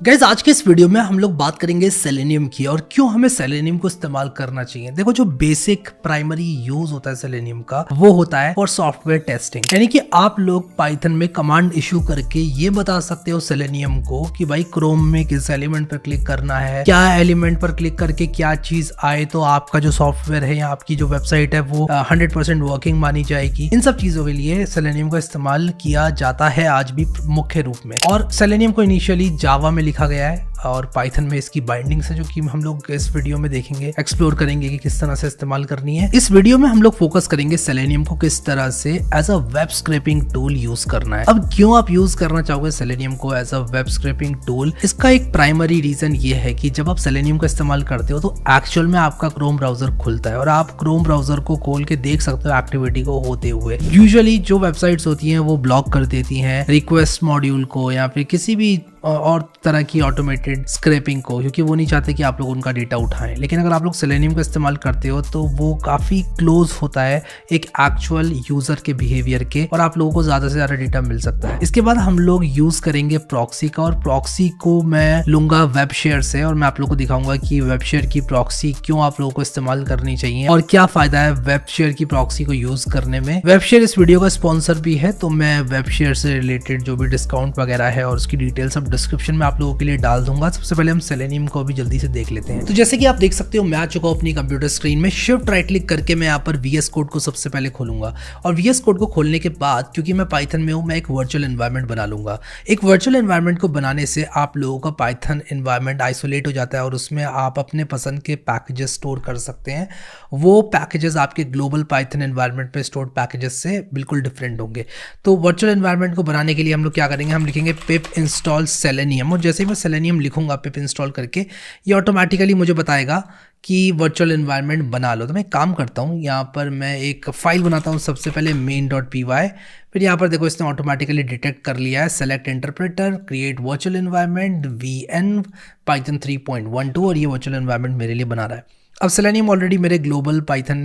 Guys आज के इस वीडियो में हम लोग बात करेंगे सेलेनियम की और क्यों हमें सेलेनियम को इस्तेमाल करना चाहिए। देखो, जो बेसिक प्राइमरी यूज होता है सेलेनियम का वो होता है फॉर सॉफ्टवेयर टेस्टिंग, यानी कि आप लोग पाइथन में कमांड इशू करके ये बता सकते हो सेलेनियम को कि भाई क्रोम में किस एलिमेंट पर क्लिक करना है, क्या एलिमेंट पर क्लिक करके क्या चीज आए तो आपका जो सॉफ्टवेयर है या आपकी जो वेबसाइट है वो 100% वर्किंग मानी जाएगी। इन सब चीजों के लिए सेलेनियम का इस्तेमाल किया जाता है आज भी मुख्य रूप में। और सेलेनियम को इनिशियली जावा में लिखा गया है और पाइथन में इसकी बाइंडिंग्स है, जो कि हम लोग इस वीडियो में देखेंगे, एक्सप्लोर करेंगे कि किस तरह से इस्तेमाल करनी है। इस वीडियो में हम लोग फोकस करेंगे सेलेनियम को किस तरह से as a web scraping tool use करना है। अब क्यों आप यूज करना चाहोगे सेलेनियम को as a web scraping tool? इसका एक प्राइमरी रीजन ये है कि जब आप सेलेनियम का इस्तेमाल करते हो तो एक्चुअल में आपका क्रोम ब्राउजर खुलता है और आप क्रोम ब्राउजर को खोल के देख सकते हो एक्टिविटी को होते हुए। यूजुअली जो वेबसाइट्स होती हैं वो ब्लॉक कर देती हैं रिक्वेस्ट मॉड्यूल को या फिर किसी भी और तरह की ऑटोमेटेड स्क्रैपिंग को, क्योंकि वो नहीं चाहते कि आप लोग उनका डेटा उठाएं। लेकिन अगर आप लोग सेलेनियम का इस्तेमाल करते हो तो वो काफ़ी क्लोज होता है एक एक्चुअल यूज़र के बिहेवियर के और आप लोगों को ज़्यादा से ज़्यादा डेटा मिल सकता है। इसके बाद हम लोग यूज़ करेंगे प्रॉक्सी का, और प्रॉक्सी को मैं लूँगा वेब शेयर से और मैं आप लोगों को दिखाऊंगा कि वेब शेयर की प्रॉक्सी क्यों आप लोगों को इस्तेमाल करनी चाहिए और क्या फ़ायदा है वेब शेयर की प्रॉक्सी को यूज़ करने में। वेब शेयर इस वीडियो का स्पॉन्सर भी है, तो मैं वेब शेयर से रिलेटेड जो भी डिस्काउंट वगैरह है और उसकी डिटेल सब डिस्क्रिप्शन में आप लोगों के लिए डाल दूंगा। सबसे पहले हम सेलेनियम को भी जल्दी से देख लेते हैं। तो जैसे कि आप देख सकते हो, मैं आ चुका हूं अपनी कंप्यूटर स्क्रीन में। शिफ्ट राइट क्लिक करके मैं यहाँ पर VS कोड को सबसे पहले खोलूंगा और VS कोड को खोलने के बाद, क्योंकि मैं पाइथन में हूं, मैं एक वर्चुअल एनवायरनमेंट बना लूंगा। एक वर्चुअल एनवायरनमेंट को बनाने से आप लोगों का पाइथन एनवायरनमेंट आइसोलेट हो जाता है और उसमें आप अपने पसंद के पैकेजेस स्टोर कर सकते हैं। वो पैकेजेस आपके ग्लोबल पाइथन एनवायरनमेंट पे स्टोर्ड पैकेजेस से बिल्कुल डिफरेंट होंगे। तो वर्चुअल एनवायरनमेंट को बनाने के लिए हम लोग क्या करेंगे, हम लिखेंगे पिप इंस्टॉल सेलेनियम, और जैसे ही मैं सेलेनियम लिखूंगा पिप इंस्टॉल करके, ये ऑटोमेटिकली मुझे बताएगा कि वर्चुअल एनवायरनमेंट बना लो। तो मैं काम करता हूँ, यहाँ पर मैं एक फाइल बनाता हूँ सबसे पहले main.py। फिर यहाँ पर देखो इसने ऑटोमेटिकली डिटेक्ट कर लिया है select interpreter, create virtual environment, VN Python 3.12, और ये वर्चुअल एनवायरनमेंट मेरे लिए बना रहा है। अब सेलेनियम ऑलरेडी मेरे ग्लोबल पाइथन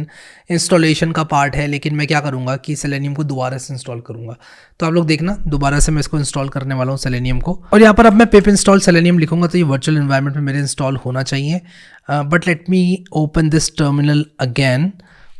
इंस्टॉलेशन का पार्ट है, लेकिन मैं क्या करूँगा कि सेलेनियम को दोबारा से इंस्टॉल करूँगा। तो आप लोग देखना, दोबारा से मैं इसको इंस्टॉल करने वाला हूँ सेलेनियम को। और यहाँ पर अब मैं पिप इंस्टॉल सेलेनियम लिखूंगा तो ये वर्चुअल एनवायरनमेंट में मेरे इंस्टॉल होना चाहिए। But let me open this terminal again.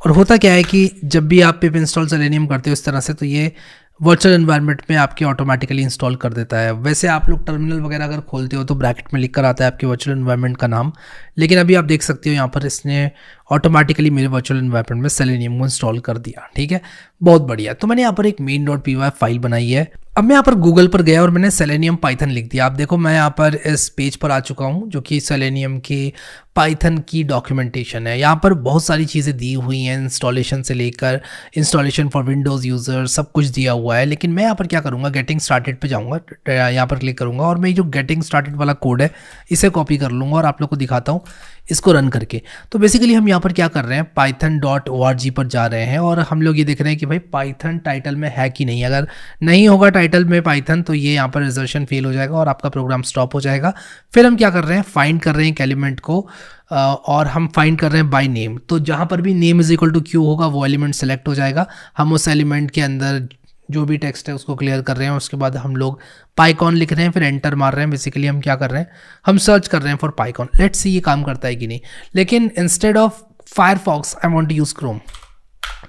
और होता क्या है कि जब भी आप पिप इंस्टॉल सेलेनियम करते हो इस तरह से, तो ये वर्चुअल एनवायरनमेंट में आपके ऑटोमेटिकली इंस्टॉल कर देता है। वैसे आप लोग टर्मिनल वगैरह अगर खोलते हो तो ब्रैकेट में लिख कर आता है आपके वर्चुअल एनवायरनमेंट का नाम, लेकिन अभी आप देख सकते हो यहाँ पर इसने ऑटोमेटिकली मेरे वर्चुअल एनवायरनमेंट में सेलेनियम को इंस्टॉल कर दिया। ठीक है, बहुत बढ़िया। तो मैंने यहाँ पर एक main.py फाइल बनाई है। अब मैं यहाँ पर गूगल पर गया और मैंने सेलेनियम पाइथन लिख दिया। आप देखो मैं यहाँ पर इस पेज पर आ चुका हूँ जो कि सेलेनियम की पाइथन की डॉक्यूमेंटेशन है। यहाँ पर बहुत सारी चीज़ें दी हुई हैं, इंस्टॉलेशन से लेकर इंस्टॉलेशन फॉर विंडोज़ यूज़र सब कुछ दिया हुआ है। लेकिन मैं यहाँ पर क्या करूँगा, गेटिंग स्टार्टेड पे जाऊँगा, यहाँ पर क्लिक करूँगा और मैं जो गेटिंग स्टार्टेड वाला कोड है इसे कॉपी कर लूँगा और आप लोग को दिखाता हूँ इसको रन करके। तो बेसिकली हम यहाँ पर क्या कर रहे हैं, python.org पर जा रहे हैं और हम लोग ये देख रहे हैं कि भाई पाइथन टाइटल में है कि नहीं। अगर नहीं होगा टाइटल में पाइथन तो ये यहाँ पर रिजर्वेशन फेल हो जाएगा और आपका प्रोग्राम स्टॉप हो जाएगा। फिर हम क्या कर रहे हैं, फाइंड कर रहे हैं एक एलिमेंट को और हम फाइंड कर रहे हैं बाय नेम। तो जहाँ पर भी name is equal to Q होगा वो एलिमेंट सेलेक्ट हो जाएगा। हम उस एलिमेंट के अंदर जो भी टेक्स्ट है उसको क्लियर कर रहे हैं। उसके बाद हम लोग पाइकॉन लिख रहे हैं, फिर एंटर मार रहे हैं। बेसिकली हम क्या कर रहे हैं, हम सर्च कर रहे हैं फॉर पाइकॉन। लेट्स सी ये काम करता है कि नहीं। लेकिन instead of Firefox I want to use Chrome,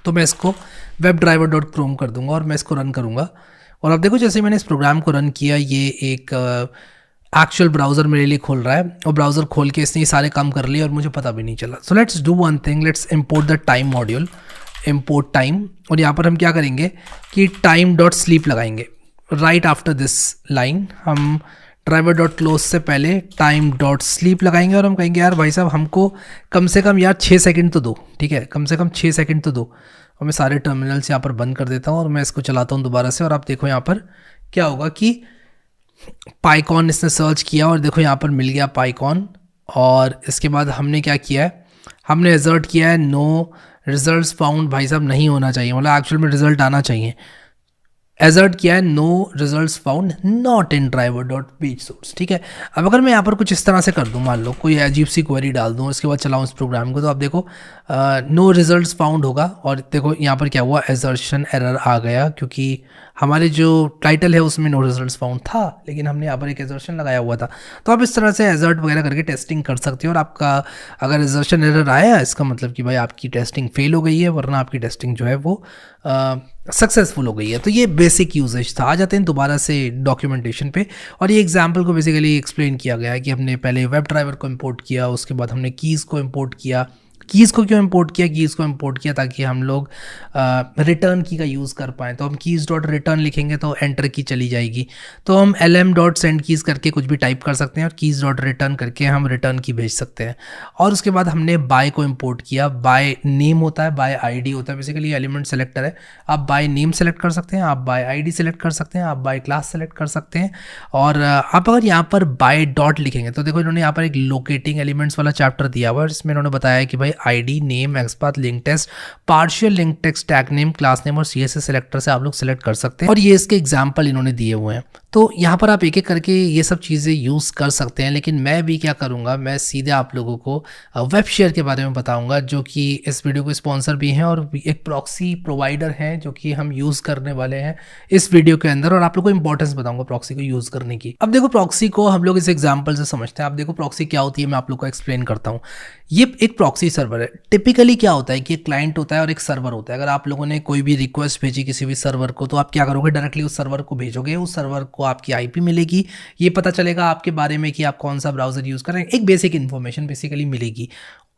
तो मैं इसको webdriver.chrome कर दूंगा और मैं इसको रन करूंगा। और अब देखो जैसे मैंने इस प्रोग्राम को रन किया, ये एक एक्चुअल ब्राउज़र मेरे लिए खोल रहा है और ब्राउज़र खोल के इसने ये सारे काम कर लिए और मुझे पता भी नहीं चला। So let's do one thing, let's import the time module, import time. और यहाँ पर हम क्या करेंगे कि time.sleep लगाएंगे राइट आफ्टर दिस लाइन। हम driver.close से पहले time.sleep लगाएंगे और हम कहेंगे यार भाई साहब हमको कम से कम यार 6 सेकंड तो दो। ठीक है, कम से कम 6 सेकंड तो दो। और मैं सारे टर्मिनल्स यहाँ पर बंद कर देता हूँ और मैं इसको चलाता हूँ दोबारा से। और आप देखो यहाँ पर क्या होगा कि पाइकॉन इसने सर्च किया और देखो यहाँ पर मिल गया पाइकॉन। और इसके बाद हमने क्या किया है, हमने एजर्ट किया है नो रिजल्ट्स फाउंड। भाई साहब नहीं होना चाहिए, मतलब एक्चुअल में रिजल्ट आना चाहिए। एजर्ट किया है no results found not in driver.page source। ठीक है, अब अगर मैं यहाँ पर कुछ इस तरह से कर दूँ, मान लो कोई अजीब सी क्वेरी डाल दूँ, उसके बाद चलाऊँ इस प्रोग्राम को, तो आप देखो नो रिजल्ट्स फाउंड होगा। और देखो यहाँ पर क्या हुआ, एजर्शन एरर आ गया क्योंकि हमारे जो टाइटल है उसमें नो रिजल्ट्स फाउंड था, लेकिन हमने यहाँ पर एक एजर्शन लगाया हुआ था। तो आप इस तरह से एजर्ट वगैरह करके टेस्टिंग कर सकते हो, और आपका अगर एजर्शन एरर आया इसका मतलब कि भाई आपकी टेस्टिंग फेल हो गई है, वरना आपकी टेस्टिंग जो है वो सक्सेसफुल हो गई है। तो ये बेसिक यूजेज था। आ जाते हैं दोबारा से डॉक्यूमेंटेशन पे, और ये एग्जांपल को बेसिकली एक्सप्लेन किया गया है कि हमने पहले वेब ड्राइवर को इंपोर्ट किया, उसके बाद हमने कीज़ को इंपोर्ट किया। कीज़ को क्यों इंपोर्ट किया? कीज़ को इंपोर्ट किया ताकि हम लोग रिटर्न की का यूज़ कर पाएँ। तो हम कीज़ डॉट रिटर्न लिखेंगे तो एंटर की चली जाएगी, तो हम lm डॉट सेंड कीज़ करके कुछ भी टाइप कर सकते हैं और कीज़ डॉट रिटर्न करके हम रिटर्न की भेज सकते हैं। और उसके बाद हमने बाय को इंपोर्ट किया। बाय नेम होता है, बाय आईडी होता है, बेसिकली एलिमेंट सेलेक्टर है। आप बाय नेम सेलेक्ट कर सकते हैं, आप बाय आईडी सेलेक्ट कर सकते हैं, आप बाय क्लास सेलेक्ट कर सकते हैं। और आप अगर यहाँ पर बाय डॉट लिखेंगे तो देखो इन्होंने यहाँ पर एक लोकेटिंग एलिमेंट्स वाला चैप्टर दिया हुआ है, जिसमें इन्होंने बताया कि भाई ID, name, XPath, link test, partial link text, tag name, class name और सीएसएस सेलेक्टर से आप लोग सेलेक्ट कर सकते हैं। और ये इसके एग्जांपल इन्होंने दिए हुए हैं। तो यहाँ पर आप एक एक करके ये सब चीज़ें यूज़ कर सकते हैं। लेकिन मैं भी क्या करूँगा, मैं सीधे आप लोगों को वेब शेयर के बारे में बताऊँगा, जो कि इस वीडियो को स्पॉन्सर भी हैं और एक प्रॉक्सी प्रोवाइडर हैं जो कि हम यूज़ करने वाले हैं इस वीडियो के अंदर। और आप लोग को इंपॉर्टेंस बताऊँगा प्रॉक्सी को यूज़ करने की। अब देखो प्रॉक्सी को हम लोग इस एग्जाम्पल से समझते हैं। आप देखो प्रॉक्सी क्या होती है, मैं आप लोग को एक्सप्लेन करता हूँ। ये एक प्रॉक्सी सर्वर है। टिपिकली क्या होता है कि एक क्लाइंट होता है और एक सर्वर होता है। अगर आप लोगों ने कोई भी रिक्वेस्ट भेजी किसी भी सर्वर को, तो आप क्या करोगे, डायरेक्टली उस सर्वर को भेजोगे। उस सर्वर को आपकी आईपी मिलेगी, ये पता चलेगा आपके बारे में कि आप कौन सा ब्राउजर यूज़ कर रहे हैं, एक बेसिक इन्फॉर्मेशन बेसिकली मिलेगी।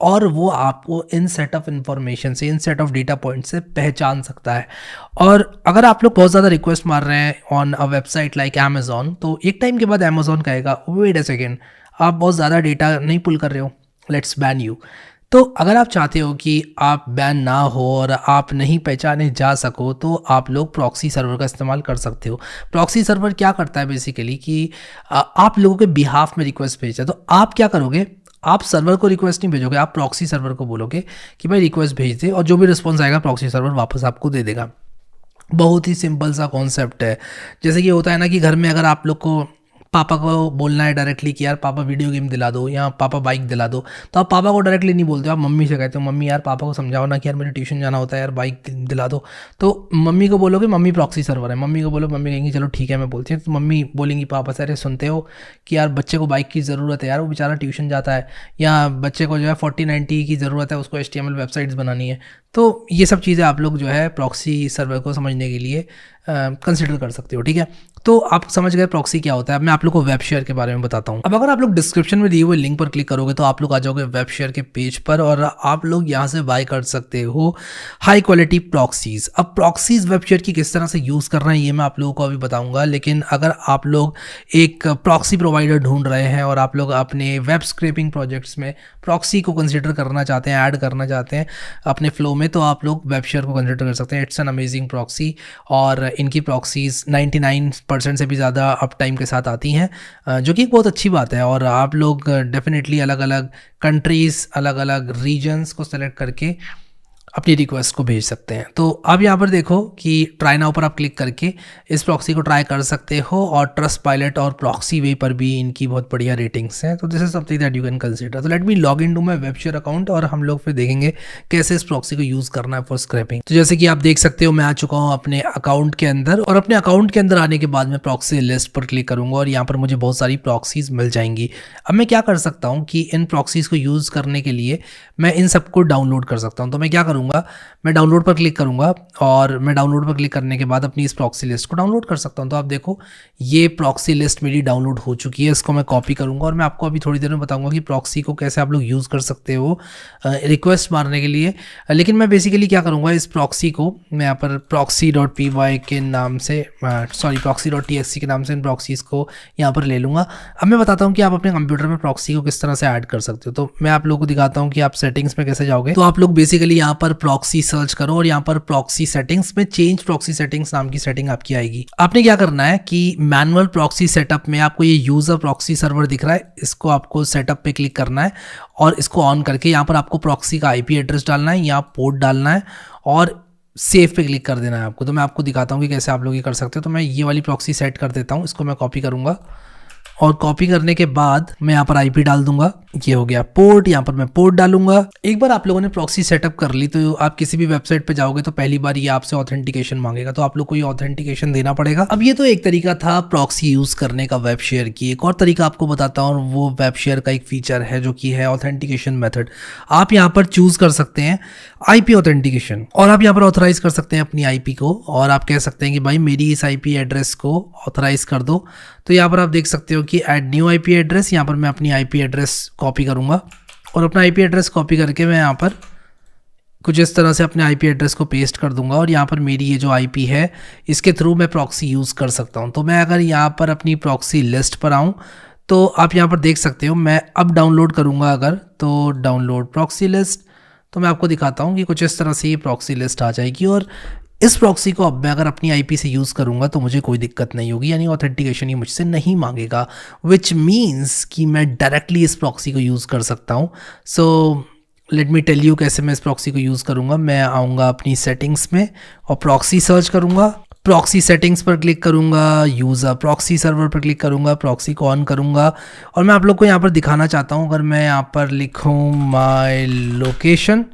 और वो आपको इन सेट ऑफ इन्फॉर्मेशन से, इन सेट ऑफ डेटा पॉइंट से पहचान सकता है। और अगर आप लोग बहुत ज़्यादा रिक्वेस्ट मार रहे हैं on a website like Amazon, तो एक टाइम के बाद अमेजॉन कहेगा वेट अ सेकेंड, आप बहुत ज़्यादा डेटा नहीं पुल कर रहे हो, लेट्स बैन यू। तो अगर आप चाहते हो कि आप बैन ना हो और आप नहीं पहचाने जा सको, तो आप लोग प्रॉक्सी सर्वर का इस्तेमाल कर सकते हो। प्रॉक्सी सर्वर क्या करता है बेसिकली कि आप लोगों के बिहाफ में रिक्वेस्ट भेजता है। तो आप क्या करोगे, आप सर्वर को रिक्वेस्ट नहीं भेजोगे, आप प्रॉक्सी सर्वर को बोलोगे कि भाई रिक्वेस्ट भेज दे, और जो भी रिस्पॉन्स आएगा प्रॉक्सी सर्वर वापस आपको दे देगा। बहुत ही सिंपल सा कॉन्सेप्ट है। जैसे कि होता है ना कि घर में अगर आप लोग को पापा को बोलना है डायरेक्टली कि यार पापा वीडियो गेम दिला दो या पापा बाइक दिला दो, तो आप पापा को डायरेक्टली नहीं बोलते हो, आप मम्मी से कहते हो मम्मी यार पापा को समझाओ ना कि यार मेरे ट्यूशन जाना होता है, यार बाइक दिला दो। तो मम्मी को बोलोगे, मम्मी प्रॉक्सी सर्वर है, मम्मी को बोलो, मम्मी कहेंगी चलो ठीक है मैं बोलती हूँ। तो मम्मी बोलेंगी पापा से, अरे सुनते हो कि यार बच्चे को बाइक की ज़रूरत है, यार वो बेचारा ट्यूशन जाता है, या बच्चे को जो है 4090 की ज़रूरत है, उसको HTML वेबसाइट्स बनानी है। तो ये सब चीज़ें आप लोग जो है प्रॉक्सी सर्वर को समझने के लिए कंसिडर कर सकते हो, ठीक है। तो आप समझ गए प्रॉक्सी क्या होता है। अब मैं आप लोग को वेब शेयर के बारे में बताता हूँ। अब अगर आप लोग डिस्क्रिप्शन में दिए हुए लिंक पर क्लिक करोगे तो आप लोग आ जाओगे वेब शेयर के पेज पर, और आप लोग यहाँ से बाय कर सकते हो हाई क्वालिटी प्रॉक्सीज। अब प्रॉक्सीज वेब शेयर की किस तरह से यूज़ करना है ये मैं आप लोगों को अभी बताऊँगा। लेकिन अगर आप लोग एक प्रॉक्सी प्रोवाइडर ढूंढ रहे हैं और आप लोग अपने वेब स्क्रैपिंग प्रोजेक्ट्स में प्रॉक्सी को कंसिडर करना चाहते हैं, ऐड करना चाहते हैं अपने फ्लो में, तो आप लोग वेब शेयर को कंसिडर कर सकते हैं। इट्स एन अमेजिंग प्रॉक्सी, और इनकी प्रॉक्सीज 99% से भी ज़्यादा अप टाइम के साथ आती हैं, जो कि एक बहुत अच्छी बात है। और आप लोग डेफिनेटली अलग अलग कंट्रीज़, अलग अलग रीजन्स को सेलेक्ट करके अपनी रिक्वेस्ट को भेज सकते हैं। तो आप यहाँ पर देखो कि ट्राई नाउ पर आप क्लिक करके इस प्रॉक्सी को ट्राई कर सकते हो, और ट्रस्ट पायलट और प्रॉक्सी वे पर भी इनकी बहुत बढ़िया रेटिंग्स हैं। तो this is something that you can consider. तो let me log in to my Webshare account, और हम लोग फिर देखेंगे कैसे इस प्रॉक्सी को यूज़ करना है फॉर स्क्रैपिंग। तो जैसे कि आप देख सकते हो मैं आ चुका हूँ अपने अकाउंट के अंदर, और अपने अकाउंट के अंदर आने के बाद मैं प्रॉक्सी लिस्ट पर क्लिक करूँगा और यहाँ पर मुझे बहुत सारी प्रॉक्सीज मिल जाएंगी। अब मैं क्या कर सकता हूँ कि इन प्रॉक्सीज को यूज़ करने के लिए मैं इन सबको डाउनलोड कर सकता हूँ। तो मैं क्या करूँगा, मैं डाउनलोड पर क्लिक करूंगा, और मैं डाउनलोड पर क्लिक करने के बाद अपनी इस प्रॉक्सी लिस्ट को डाउनलोड कर सकता हूं। तो आप देखो ये प्रॉक्सी लिस्ट मेरी डाउनलोड हो चुकी है। इसको मैं कॉपी करूंगा, और मैं आपको अभी थोड़ी देर में बताऊंगा कि प्रॉक्सी को कैसे आप लोग यूज़ कर सकते हो रिक्वेस्ट मारने के लिए। लेकिन मैं बेसिकली क्या करूंगा, इस प्रॉक्सी को मैं यहाँ पर proxy.py के नाम से, proxy.txt के नाम से इन प्रॉक्सीज को यहाँ पर ले लूँगा। अब मैं बताता हूँ कि आप अपने कंप्यूटर में प्रॉक्सी को किस तरह से ऐड कर सकते हो। तो मैं आप लोगों को दिखाता हूँ कि आप सेटिंग्स में कैसे जाओगे। तो आप लोग बेसिकली यहाँ पर प्रॉक्सी सर्च करो, और यहाँ पर प्रॉक्सी सेटिंग्स में चेंज प्रॉक्सी सेटिंग्स नाम की सेटिंग आपकी आएगी। आपने क्या करना है कि मैनुअल प्रॉक्सी सेटअप में आपको ये यूजर प्रॉक्सी सर्वर दिख रहा है, इसको आपको सेटअप पे क्लिक करना है, और इसको ऑन करके यहाँ पर आपको प्रॉक्सी का IP एड्रेस डालना है, यहाँ पोर्ट डालना है, और सेव पे क्लिक कर देना है आपको। तो मैं आपको दिखाता हूँ कि कैसे आप लोग ये कर सकते हो। तो मैं ये वाली प्रॉक्सी सेट कर देता हूँ, इसको मैं कॉपी करूँगा और कॉपी करने के बाद मैं यहाँ पर आईपी डाल दूंगा, ये हो गया पोर्ट, यहाँ पर मैं पोर्ट डालूंगा। एक बार आप लोगों ने प्रॉक्सी सेटअप कर ली तो आप किसी भी वेबसाइट पे जाओगे तो पहली बार ये आपसे ऑथेंटिकेशन मांगेगा, तो आप लोग को ये ऑथेंटिकेशन देना पड़ेगा। अब ये तो एक तरीका था प्रॉक्सी यूज करने का वेब शेयर की। एक और तरीका आपको बताता हूँ, वो वेब शेयर का एक फीचर है जो कि है ऑथेंटिकेशन मेथड। आप यहाँ पर चूज कर सकते हैं आईपी ऑथेंटिकेशन, और आप यहाँ पर ऑथराइज कर सकते हैं अपनी आईपी को, और आप कह सकते हैं कि भाई मेरी इस आईपी एड्रेस को ऑथराइज कर दो। तो यहाँ पर आप देख सकते हो कि ऐड न्यू आईपी एड्रेस, यहाँ पर मैं अपनी आईपी एड्रेस कॉपी करूँगा और अपना आईपी एड्रेस कॉपी करके मैं यहाँ पर कुछ इस तरह से अपने आईपी एड्रेस को पेस्ट कर दूंगा, और यहाँ पर मेरी ये जो आईपी है इसके थ्रू मैं प्रॉक्सी यूज़ कर सकता हूँ। तो मैं अगर यहाँ पर अपनी प्रॉक्सी लिस्ट पर आऊँ तो आप यहाँ पर देख सकते हो, मैं अब डाउनलोड करूँगा अगर, तो डाउनलोड प्रॉक्सी लिस्ट, तो मैं आपको दिखाता हूँ कि कुछ इस तरह से ये प्रॉक्सी लिस्ट आ जाएगी। और इस प्रॉक्सी को अब मैं अगर अपनी आईपी से यूज़ करूँगा तो मुझे कोई दिक्कत नहीं होगी, यानी ऑथेंटिकेशन ये मुझसे नहीं मांगेगा, विच मीन्स कि मैं डायरेक्टली इस प्रॉक्सी को यूज़ कर सकता हूँ। So let me tell you कैसे मैं इस प्रॉक्सी को यूज़ करूँगा। मैं आऊँगा अपनी सेटिंग्स में और प्रॉक्सी सर्च करूँगा, प्रॉक्सी सेटिंग्स पर क्लिक करूँगा, यूज़र प्रॉक्सी सर्वर पर क्लिक करूँगा, प्रॉक्सी को ऑन करूँगा, और मैं आप लोग को यहाँ पर दिखाना चाहता हूँ। अगर मैं यहाँ पर लिखूँ माई लोकेशन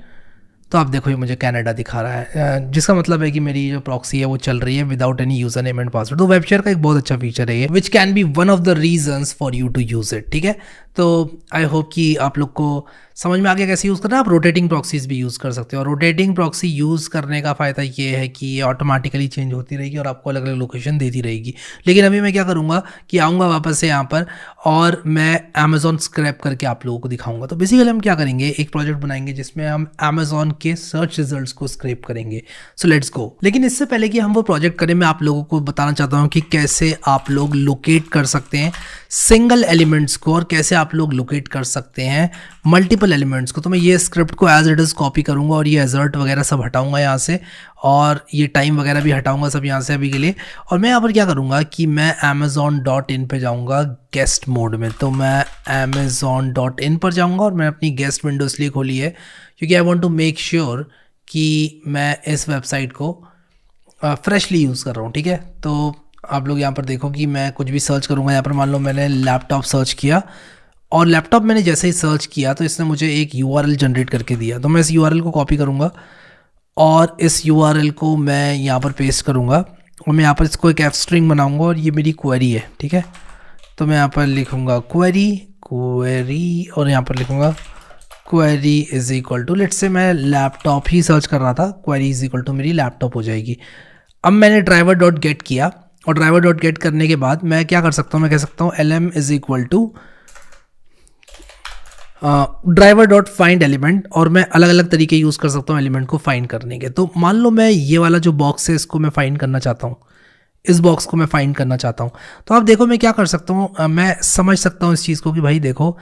तो आप देखो ये मुझे कनाडा दिखा रहा है, जिसका मतलब है कि मेरी जो प्रॉक्सी है वो चल रही है without any user name and password. तो वेबशेयर का एक बहुत अच्छा फीचर है ये, which can be one of the reasons for you to use it. ठीक है, तो आई होप कि आप लोग को समझ में आ गया कैसे यूज़ करना है। आप रोटेटिंग प्रॉक्सीज भी यूज़ कर सकते हो, और रोटेटिंग प्रॉक्सी यूज़ करने का फ़ायदा ये है कि ये ऑटोमेटिकली चेंज होती रहेगी और आपको अलग अलग लोकेशन देती रहेगी। लेकिन अभी मैं क्या करूँगा कि आऊँगा वापस से यहाँ पर और मैं अमेज़ॉन स्क्रैप करके आप लोगों को दिखाऊंगा। तो बेसिकली हम क्या करेंगे, एक प्रोजेक्ट बनाएंगे जिसमें हम अमेज़ॉन के सर्च रिजल्ट्स को स्क्रैप करेंगे। So let's go. लेकिन इससे पहले कि हम वो प्रोजेक्ट करें, मैं आप लोगों को बताना चाहता हूँ कि कैसे आप लोग लोकेट कर सकते हैं सिंगल एलिमेंट्स को, और कैसे आप लोग लोकेट कर सकते हैं मल्टीपल एलिमेंट्स को। तो मैं ये स्क्रिप्ट को एज इट इज़ कॉपी करूँगा और ये एजर्ट वगैरह सब हटाऊंगा यहाँ से, और ये टाइम वगैरह भी हटाऊंगा सब यहाँ से अभी के लिए। और मैं यहाँ पर क्या करूँगा कि मैं amazon.in पे जाऊँगा गेस्ट मोड में। तो मैं amazon.in पर जाऊँगा और मैं अपनी गेस्ट विंडो इसलिए खोली है क्योंकि I want to make sure कि मैं इस वेबसाइट को फ्रेशली यूज़ कर रहा हूँ। ठीक है, तो आप लोग यहाँ पर देखो कि मैं कुछ भी सर्च करूँगा। यहाँ पर मान लो मैंने लैपटॉप सर्च किया, और लैपटॉप मैंने जैसे ही सर्च किया तो इसने मुझे एक URL जनरेट करके दिया। तो मैं इस URL को कॉपी करूँगा और इस URL को मैं यहाँ पर पेस्ट करूँगा, और मैं यहाँ पर इसको एक एफ स्ट्रिंग बनाऊँगा, और ये मेरी क्वेरी है। ठीक है, तो मैं यहाँ पर लिखूँगा क्वेरी और यहाँ पर लिखूँगा query is equal to, let's say मैं लैपटॉप ही सर्च कर रहा था, क्वेरी इज इक्वल टू मेरी लैपटॉप हो जाएगी। अब मैंने ड्राइवर डॉट गेट किया, और ड्राइवर डॉट गेट करने के बाद मैं क्या कर सकता हूँ, मैं कह सकता हूँ lm is equal to driver dot find element, और मैं अलग अलग तरीके यूज़ कर सकता हूँ एलिमेंट को फाइंड करने के। तो मान लो मैं ये वाला जो बॉक्स है इसको मैं फाइंड करना चाहता हूँ, इस बॉक्स को मैं फाइंड करना चाहता हूँ। तो आप देखो मैं क्या कर सकता हूँ, मैं समझ सकता हूँ इस चीज़ को कि भाई देखो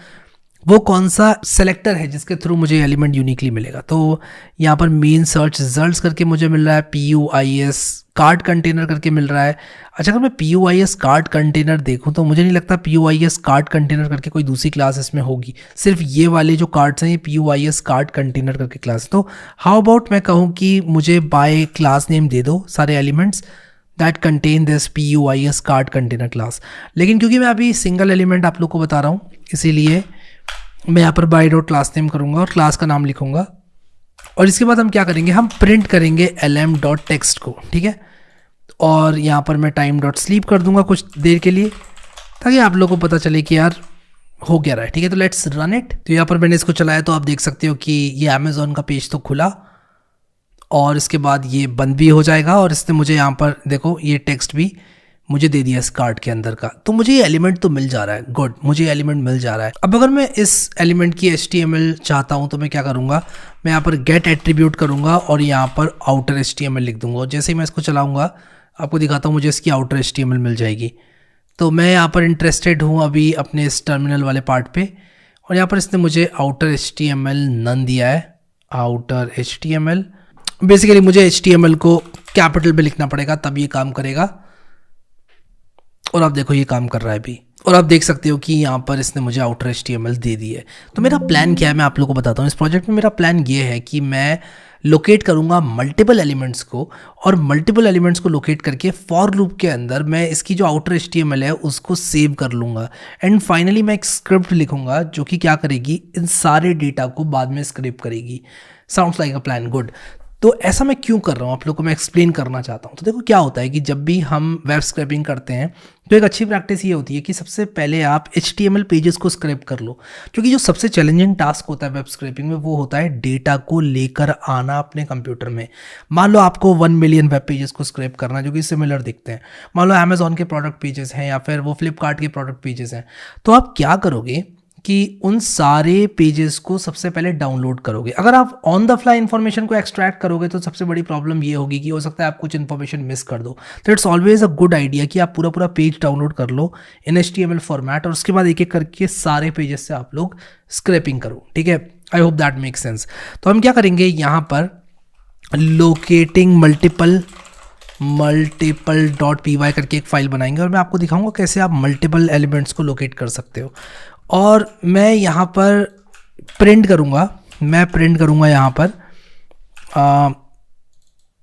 वो कौन सा सेलेक्टर है जिसके थ्रू मुझे एलिमेंट यूनिकली मिलेगा। तो यहाँ पर मेन सर्च रिजल्ट्स करके मुझे मिल रहा है, PUIS कार्ड कंटेनर करके मिल रहा है। अच्छा, अगर मैं PUIS कार्ड कंटेनर देखूँ तो मुझे नहीं लगता PUIS कार्ड कंटेनर करके कोई दूसरी क्लास इसमें होगी, सिर्फ ये वाले जो कार्ड्स हैं ये PUIS कार्ड कंटेनर करके क्लास। तो हाउ अबाउट मैं कहूँ कि मुझे बाय क्लास नेम दे दो सारे elements that contain this PUIS card container class. लेकिन क्योंकि मैं अभी सिंगल एलिमेंट आप लोग को बता रहा हूँ, इसीलिए मैं यहाँ पर बाय डॉट क्लास नेम करूँगा और क्लास का नाम लिखूँगा, और इसके बाद हम क्या करेंगे, हम प्रिंट करेंगे lm डॉट टेक्स्ट को। ठीक है, और यहाँ पर मैं टाइम डॉट स्लीप कर दूंगा कुछ देर के लिए, ताकि आप लोगों को पता चले कि यार हो गया रहा है। ठीक है, तो लेट्स रन इट। तो यहाँ पर मैंने इसको चलाया तो आप देख सकते हो कि ये अमेज़ॉन का पेज तो खुला, और इसके बाद ये बंद भी हो जाएगा, और इसने मुझे यहाँ पर देखो ये टेक्स्ट भी मुझे दे दिया इस कार्ड के अंदर का। तो मुझे ये एलिमेंट तो मिल जा रहा है, गुड, मुझे एलिमेंट मिल जा रहा है। अब अगर मैं इस एलिमेंट की HTML चाहता हूँ तो मैं क्या करूँगा, मैं यहाँ पर गेट एट्रीब्यूट करूँगा और यहाँ पर आउटर HTML लिख दूंगा, और जैसे ही मैं इसको चलाऊँगा आपको दिखाता हूँ मुझे इसकी आउटर HTML मिल जाएगी। तो मैं यहाँ पर इंटरेस्टेड हूँ अभी अपने इस टर्मिनल वाले पार्ट पे, और यहाँ पर इसने मुझे आउटर HTML नन दिया है, आउटर HTML। बेसिकली मुझे HTML को कैपिटल में लिखना पड़ेगा तब ये काम करेगा, और आप देखो ये काम कर रहा है अभी, और आप देख सकते हो कि यहाँ पर इसने मुझे आउटर HTML दे दी है। तो मेरा प्लान क्या है मैं आप लोगों को बताता हूँ। इस प्रोजेक्ट में मेरा प्लान ये है कि मैं लोकेट करूंगा मल्टीपल एलिमेंट्स को, और मल्टीपल एलिमेंट्स को लोकेट करके फॉर लूप के अंदर मैं इसकी जो आउटर HTML है उसको सेव कर लूँगा। एंड फाइनली मैं एक स्क्रिप्ट लिखूंगा जो कि क्या करेगी, इन सारे डेटा को बाद में स्क्रिप्ट करेगी। Sounds like a plan, good. तो ऐसा मैं क्यों कर रहा हूँ आप लोगों को मैं एक्सप्लेन करना चाहता हूँ। तो देखो क्या होता है कि जब भी हम वेब स्क्रैपिंग करते हैं तो एक अच्छी प्रैक्टिस ये होती है कि सबसे पहले आप HTML पेजेस को स्क्रैप कर लो, क्योंकि जो सबसे चैलेंजिंग टास्क होता है वेब स्क्रैपिंग में वो होता है डेटा को लेकर आना अपने कंप्यूटर में। मान लो आपको 1 मिलियन वेब पेजेस को स्क्रैप करना है जो कि सिमिलर दिखते हैं, मान लो अमेजॉन के प्रोडक्ट पेजेस हैं या फिर वो फ्लिपकार्ट के प्रोडक्ट पेजेस हैं, तो आप क्या करोगे कि उन सारे पेजेस को सबसे पहले डाउनलोड करोगे। अगर आप ऑन द फ्लाई इन्फॉर्मेशन को एक्सट्रैक्ट करोगे तो सबसे बड़ी प्रॉब्लम ये होगी कि हो सकता है आप कुछ इन्फॉर्मेशन मिस कर दो। तो it's always a good idea कि आप पूरा पेज डाउनलोड कर लो इन HTML फॉर्मेट, और उसके बाद एक एक करके सारे पेजेस से आप लोग स्क्रैपिंग करो। ठीक है, I hope that make sense. तो हम क्या करेंगे, यहाँ पर लोकेटिंग मल्टीपल .py करके एक फाइल बनाएंगे और मैं आपको दिखाऊंगा कैसे आप मल्टीपल एलिमेंट्स को लोकेट कर सकते हो। और मैं यहाँ पर प्रिंट करूँगा, यहाँ पर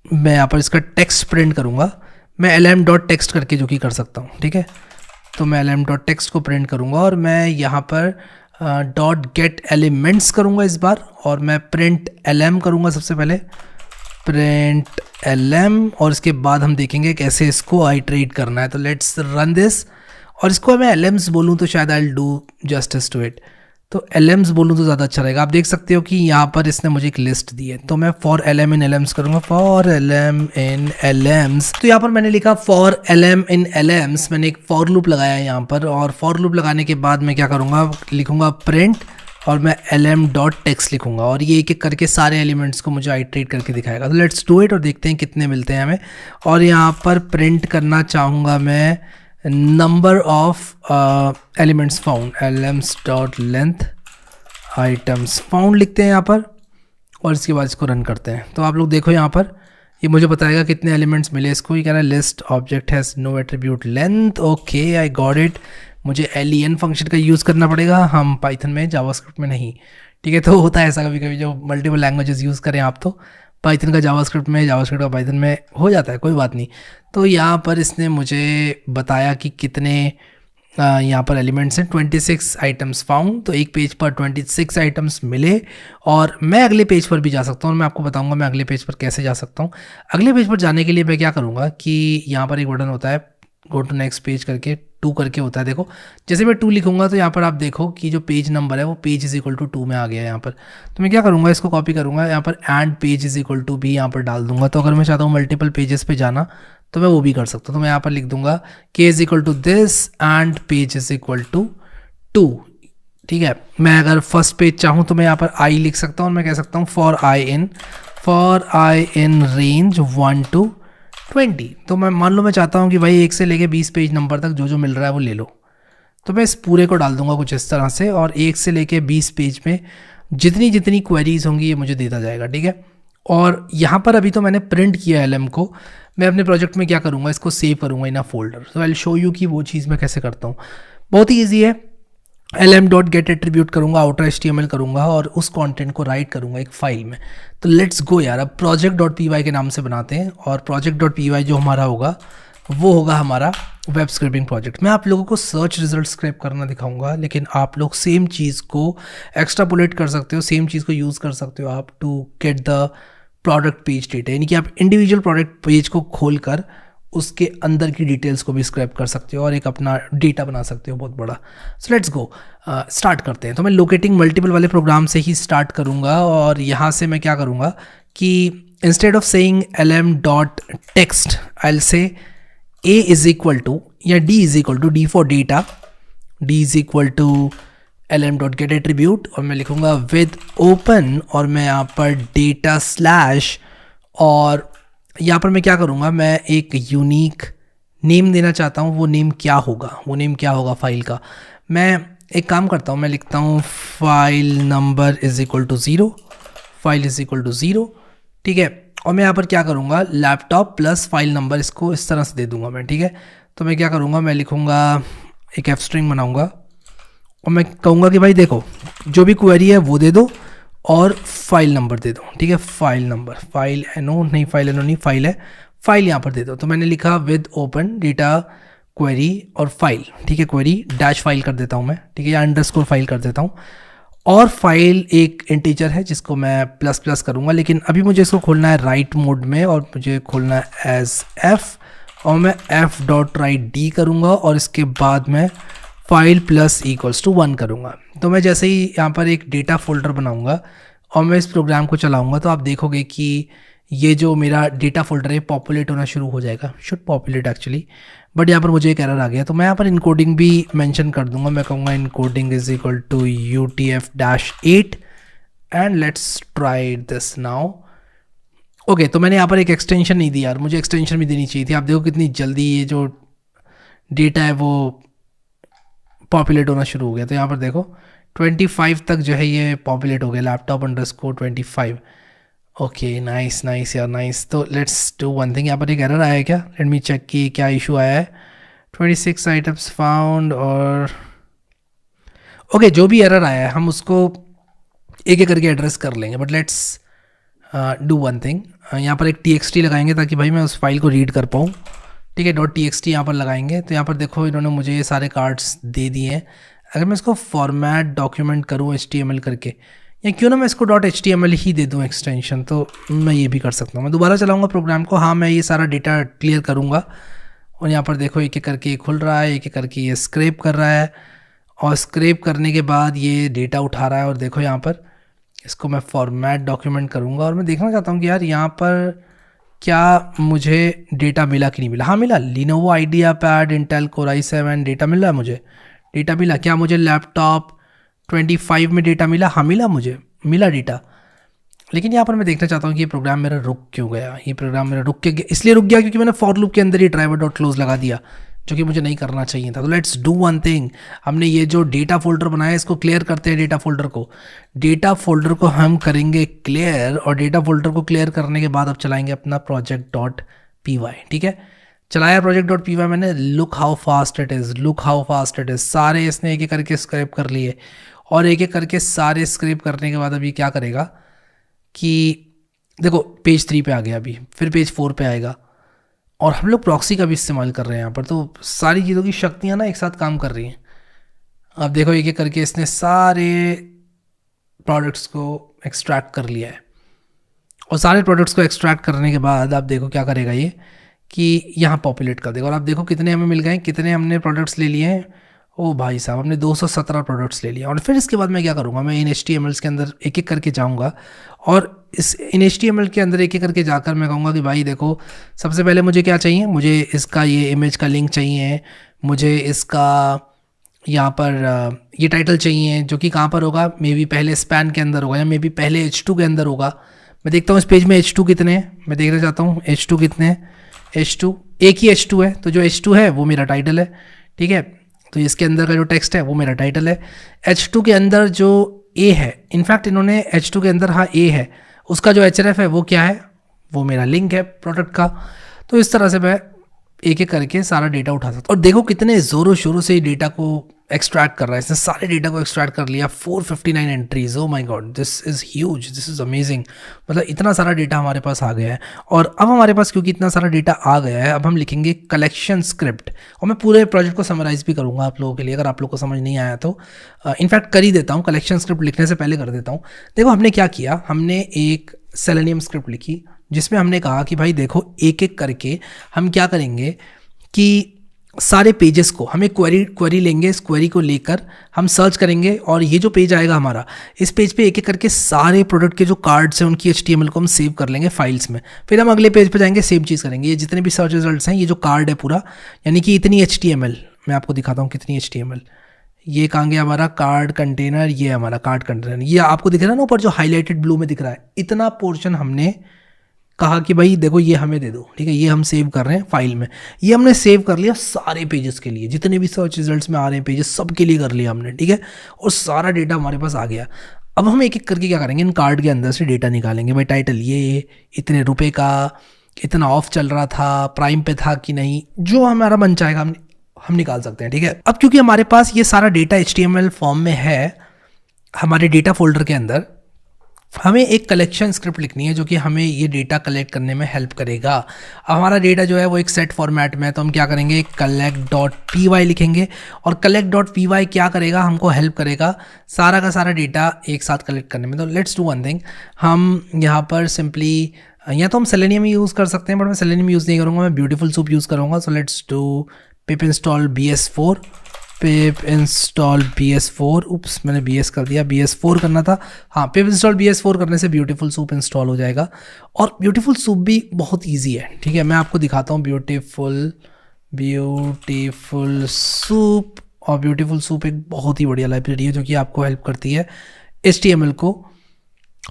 मैं यहाँ पर इसका टेक्स्ट प्रिंट करूँगा। मैं lm.text करके जो कि कर सकता हूँ, ठीक है। तो मैं lm.text को प्रिंट करूँगा और मैं यहाँ पर .getElements करूँगा इस बार, और मैं प्रिंट lm करूँगा सबसे पहले, प्रिंट lm, और इसके बाद हम देखेंगे कैसे इसको आइटरेट करना है। तो लेट्स रन दिस, और इसको मैं LMs बोलूँ तो शायद I will do justice to it. तो LMs बोलूँ तो ज़्यादा अच्छा रहेगा। आप देख सकते हो कि यहाँ पर इसने मुझे एक लिस्ट दी है, तो मैं फॉर LM इन LMs करूँगा, फॉर LM इन LMs। तो यहाँ पर मैंने लिखा फॉर LM इन LMs, मैंने एक फॉर लूप लगाया है यहाँ पर, और फॉर लूप लगाने के बाद मैं क्या करूँगा, लिखूँगा प्रिंट, और मैं lm.text लिखूँगा, और ये एक एक करके सारे एलिमेंट्स को मुझे आइटरेट करके दिखाएगा। तो लेट्स डू इट और देखते हैं कितने मिलते हैं हमें। और यहाँ पर प्रिंट करना चाहूँगा मैं number of elements found, lms.length items found लिखते हैं यहाँ पर, और इसके बाद इसको रन करते हैं। तो आप लोग देखो यहाँ पर ये मुझे बताएगा कितने एलिमेंट्स मिले इसको। ये कह रहा है list object has no attribute length. Okay, I got it. मुझे len फंक्शन का यूज़ करना पड़ेगा, हम पाइथन में, जावास्क्रिप्ट में नहीं। ठीक है, तो होता है ऐसा कभी कभी जो मल्टीपल लैंग्वेजेस यूज़ करें आप, तो पाइथन का जावास्क्रिप्ट में, जावास्क्रिप्ट का पाइथन में हो जाता है, कोई बात नहीं। तो यहाँ पर इसने मुझे बताया कि कितने यहाँ पर एलिमेंट्स हैं, 26 आइटम्स फाउंड। तो एक पेज पर 26 आइटम्स मिले, और मैं अगले पेज पर भी जा सकता हूँ, और मैं आपको बताऊँगा मैं अगले पेज पर कैसे जा सकता हूँ। अगले पेज पर जाने के लिए मैं क्या करूँगा कि यहाँ पर एक बटन होता है गो टू नेक्स्ट पेज करके, 2 करके होता है। देखो जैसे मैं 2 लिखूंगा तो यहाँ पर आप देखो कि जो पेज नंबर है वो पेज इज इक्वल टू 2 में आ गया है यहाँ पर। तो मैं क्या करूँगा, इसको कॉपी करूँगा, यहाँ पर end page is equal to भी यहाँ पर डाल दूंगा। तो अगर मैं चाहता हूँ मल्टीपल पेजेस पे जाना तो मैं वो भी कर सकता हूँ। तो मैं यहाँ पर लिख दूंगा k is equal to this end page is equal to 2। ठीक है, मैं अगर फर्स्ट पेज चाहूँ तो मैं यहाँ पर आई लिख सकता हूँ, और मैं कह सकता हूँ for I in range 1 to 20। तो मैं मान लो मैं चाहता हूँ कि भाई 1 से लेके 20 पेज नंबर तक जो जो मिल रहा है वो ले लो, तो मैं इस पूरे को डाल दूंगा कुछ इस तरह से, और 1 से लेके 20 पेज में जितनी जितनी क्वेरीज होंगी ये मुझे देता जाएगा। ठीक है, और यहाँ पर अभी तो मैंने प्रिंट किया LM को, मैं अपने प्रोजेक्ट में क्या करूँगा, इसको सेव करूँगा इन अ फोल्डर। तो आई विल शो यू कि वो चीज़ मैं कैसे करता हूँ। बहुत ही ईजी है, lm.get एट्रीब्यूट करूँगा, आउटर HTML करूँगा, और उस कंटेंट को राइट करूँगा एक फाइल में। तो लेट्स गो यार, अब project.py के नाम से बनाते हैं, और project.py जो हमारा होगा वो होगा हमारा वेब स्क्रैपिंग प्रोजेक्ट। मैं आप लोगों को सर्च रिजल्ट स्क्रैप करना दिखाऊंगा, लेकिन आप लोग सेम चीज़ को एक्स्ट्रापोलेट कर सकते हो, सेम चीज़ को यूज़ कर सकते हो आप to get the product page data. यानी कि आप इंडिविजुअल प्रोडक्ट पेज को खोलकर उसके अंदर की डिटेल्स को भी स्क्रैप कर सकते हो और एक अपना डेटा बना सकते हो बहुत बड़ा। सो लेट्स गो, स्टार्ट करते हैं। तो मैं लोकेटिंग मल्टीपल वाले प्रोग्राम से ही स्टार्ट करूँगा, और यहाँ से मैं क्या करूँगा कि instead of saying lm.text I will say a is equal to या d is equal to, d for data, d is equal to lm.get attribute, और मैं लिखूँगा विद ओपन, और मैं यहाँ पर डेटा स्लैश, और यहाँ पर मैं क्या करूँगा, मैं एक यूनिक नेम देना चाहता हूँ। वो नेम क्या होगा फाइल का। मैं एक काम करता हूँ, मैं लिखता हूँ file number is equal to 0, file is equal to 0। ठीक है, और मैं यहाँ पर क्या करूँगा, लैपटॉप प्लस फाइल नंबर, इसको इस तरह से दे दूँगा मैं। ठीक है, तो मैं क्या करूँगा, मैं लिखूँगा एक f स्ट्रिंग बनाऊँगा, और मैं कहूँगा कि भाई देखो जो भी क्वेरी है वो दे दो, और फाइल नंबर दे दो, ठीक है, फाइल नंबर, फाइल एनो नहीं, फाइल एनो नहीं, फाइल है, फाइल यहाँ पर दे दो। तो मैंने लिखा विद ओपन डेटा क्वेरी और फाइल, ठीक है, क्वेरी डैश फाइल कर देता हूँ मैं, ठीक है, या अंडरस्कोर फाइल कर देता हूँ। और फाइल एक इंटीजर है जिसको मैं प्लस प्लस करूँगा, लेकिन अभी मुझे इसको खोलना है राइट मोड में और मुझे खोलना है एज एफ, और मैं एफ डॉट राइट डी करूँगा और इसके बाद मैं फाइल प्लस इक्वल्स टू 1 करूँगा। तो मैं जैसे ही यहाँ पर एक डेटा फोल्डर बनाऊँगा और मैं इस प्रोग्राम को चलाऊँगा तो आप देखोगे कि ये जो मेरा डेटा फोल्डर है पॉपुलेट होना शुरू हो जाएगा, शुड पॉपुलेट एक्चुअली, बट यहाँ पर मुझे एक एरर आ गया। तो मैं यहाँ पर इनकोडिंग भी मेंशन कर दूंगा, मैं कहूँगा encoding is equal to UTF-8 and let's try this now. Okay, तो मैंने यहाँ पर एक एक्सटेंशन नहीं दी यार, मुझे एक्सटेंशन भी देनी चाहिए थी। आप देखो कितनी जल्दी ये जो डेटा है वो पॉपुलेट होना शुरू हो गया। तो यहाँ पर देखो 25 तक जो है ये पॉपुलेट हो गया, laptop underscore 25। Okay, nice nice यार, नाइस। तो लेट्स डू वन थिंग, यहाँ पर एक एरर आया है क्या, लेट मी चेक कि क्या इशू आया है। 26 आइटम्स फाउंड, और ओके, जो भी एरर आया है हम उसको एक एक करके एड्रेस कर लेंगे, but let's do one thing. यहाँ पर एक TXT लगाएंगे ताकि भाई मैं उस फाइल को रीड कर पाऊँ, ठीक है, .txt यहाँ पर लगाएंगे। तो यहाँ पर देखो इन्होंने मुझे ये सारे कार्ड्स दे दिए हैं। अगर मैं इसको फॉर्मेट डॉक्यूमेंट करूँ HTML करके, या क्यों ना मैं इसको .html ही दे दूँ एक्सटेंशन, तो मैं ये भी कर सकता हूँ। मैं दोबारा चलाऊँगा प्रोग्राम को, हाँ मैं ये सारा डेटा क्लियर करूँगा, और यहाँ पर देखो एक एक करके खुल रहा है, एक एक करके ये स्क्रैप कर रहा है, और स्क्रैप करने के बाद ये डेटा उठा रहा है। और देखो यहाँ पर इसको मैं फॉर्मेट डॉक्यूमेंट करूँगा, और मैं देखना चाहता हूँ कि यार यहाँ पर क्या मुझे डेटा मिला कि नहीं मिला। हाँ मिला, Lenovo IdeaPad Intel Core i7 data मिल रहा है मुझे, डेटा मिला। क्या मुझे लैपटॉप 25 में डेटा मिला? हाँ मिला, मुझे मिला डेटा। लेकिन यहाँ पर मैं देखना चाहता हूँ कि ये प्रोग्राम मेरा रुक क्यों गया। ये प्रोग्राम मेरा रुक के इसलिए रुक गया क्योंकि मैंने फॉर लूप के अंदर ही ड्राइवर डॉट क्लोज लगा दिया, जो कि मुझे नहीं करना चाहिए था। तो लेट्स डू वन थिंग, हमने ये जो डेटा फोल्डर बनाया है इसको क्लियर करते हैं। डेटा फोल्डर को हम करेंगे क्लियर, और डेटा फोल्डर को क्लियर करने के बाद अब चलाएंगे अपना project.py, ठीक है। चलाया project.py मैंने, look how fast it is, सारे इसने एक एक करके स्क्रैप कर लिए, और एक एक करके सारे स्क्रैप करने के बाद अभी क्या करेगा कि देखो पेज 3 पे आ गया, अभी फिर पेज 4 पे आएगा, और हम लोग प्रॉक्सी का भी इस्तेमाल कर रहे हैं यहाँ पर। तो सारी चीज़ों की शक्तियाँ ना एक साथ काम कर रही हैं। अब देखो एक एक करके इसने सारे प्रोडक्ट्स को एक्सट्रैक्ट कर लिया है, और सारे प्रोडक्ट्स को एक्सट्रैक्ट करने के बाद आप देखो क्या करेगा ये कि यहाँ पॉपुलेट कर देगा। और आप देखो कितने हमें मिल गए, कितने हमने प्रोडक्ट्स ले लिए हैं। ओ भाई साहब, हमने 217 प्रोडक्ट्स ले लिए। और फिर इसके बाद मैं क्या करूँगा, मैं इन HTML के अंदर एक एक करके जाऊँगा, और इस इन HTML के अंदर एक एक करके जाकर मैं कहूँगा कि भाई देखो सबसे पहले मुझे क्या चाहिए, मुझे इसका ये इमेज का लिंक चाहिए, मुझे इसका यहाँ पर ये टाइटल चाहिए, जो कि कहाँ पर होगा, मे बी पहले स्पैन के अंदर होगा, या मे बी पहले H2 के अंदर होगा। मैं देखता हूँ इस पेज में H2 कितने हैं, मैं देखना चाहता हूँ H2 कितने हैं। H2 एक ही H2 है, तो जो H2 है वो मेरा टाइटल है, ठीक है। तो इसके अंदर का जो टेक्स्ट है वो मेरा टाइटल है। H2 के अंदर जो A है, इनफैक्ट इन्होंने H2 के अंदर हाँ A है, उसका जो href है वो क्या है, वो मेरा लिंक है प्रोडक्ट का। तो इस तरह से मैं एक एक करके सारा डेटा उठा सकता हूँ। और देखो कितने ज़ोरों शोरों से डेटा को एक्सट्रैक्ट कर रहा है, इसने सारे डेटा को एक्सट्रैक्ट कर लिया। 459 entries, oh my God, this is huge, this is amazing. मतलब इतना सारा डेटा हमारे पास आ गया है। और अब हमारे पास क्योंकि इतना सारा डेटा आ गया है, अब हम लिखेंगे कलेक्शन स्क्रिप्ट, और मैं पूरे प्रोजेक्ट को समराइज भी करूँगा आप लोगों के लिए, अगर आप लोग को समझ नहीं आया तो इनफैक्ट कर ही देता हूँ, कलेक्शन स्क्रिप्ट लिखने से पहले कर देता हूँ। देखो हमने क्या किया, हमने एक सेलेनियम स्क्रिप्ट लिखी जिसमें हमने कहा कि भाई देखो एक एक करके हम क्या करेंगे कि सारे पेजेस को हम एक क्वेरी लेंगे, इस क्वेरी को लेकर हम सर्च करेंगे, और ये जो पेज आएगा हमारा, इस पेज पे एक एक करके सारे प्रोडक्ट के जो कार्ड्स हैं उनकी HTML को हम सेव कर लेंगे फाइल्स में। फिर हम अगले पेज पे जाएंगे, सेम चीज़ करेंगे। ये जितने भी सर्च रिजल्ट्स हैं, ये जो कार्ड है पूरा, यानी कि इतनी HTML, मैं आपको दिखाता हूँ कितनी HTML। ये कहाँ गया हमारा कार्ड कंटेनर, ये हमारा कार्ड कंटेनर, ये आपको दिख रहा है ना ऊपर जो हाईलाइटेड ब्लू में दिख रहा है, इतना पोर्शन हमने कहा कि भाई देखो ये हमें दे दो, ठीक है, ये हम सेव कर रहे हैं फाइल में। ये हमने सेव कर लिया सारे पेजेस के लिए, जितने भी सर्च रिजल्ट्स में आ रहे हैं पेजेस, सब के लिए कर लिया हमने, ठीक है। और सारा डेटा हमारे पास आ गया। अब हम एक एक करके क्या करेंगे, इन कार्ड के अंदर से डेटा निकालेंगे। भाई टाइटल ये इतने रुपए का, इतना ऑफ चल रहा था, प्राइम पे था कि नहीं, जो हमारा मन चाहेगा हम निकाल सकते हैं, ठीक है। अब क्योंकि हमारे पास ये सारा डेटा HTML फॉर्म में है हमारे डेटा फोल्डर के अंदर, हमें एक कलेक्शन स्क्रिप्ट लिखनी है जो कि हमें ये डेटा कलेक्ट करने में हेल्प करेगा। अब हमारा डेटा जो है वो एक सेट फॉर्मेट में है, तो हम क्या करेंगे, collect.py लिखेंगे। और collect.py क्या करेगा, हमको हेल्प करेगा सारा का सारा डेटा एक साथ कलेक्ट करने में। तो लेट्स डू वन थिंग, हम यहाँ पर सिंपली या तो हम सेलेनियम यूज़ कर सकते हैं, बट मैं सेलेनियम यूज़ नहीं करूँगा, मैं ब्यूटीफुल सूप यूज़ करूँगा। So let's do pip install bs4, pip install bs4। उप्स, मैंने bs कर दिया, bs4 करना था। हाँ, पिप इंस्टॉल bs4 करने से ब्यूटीफुल सूप इंस्टॉल हो जाएगा। और ब्यूटीफुल सूप भी बहुत इजी है, ठीक है, मैं आपको दिखाता हूँ। ब्यूटीफुल सूप, और ब्यूटीफुल सूप एक बहुत ही बढ़िया लाइब्रेरी है जो कि आपको हेल्प करती है HTML को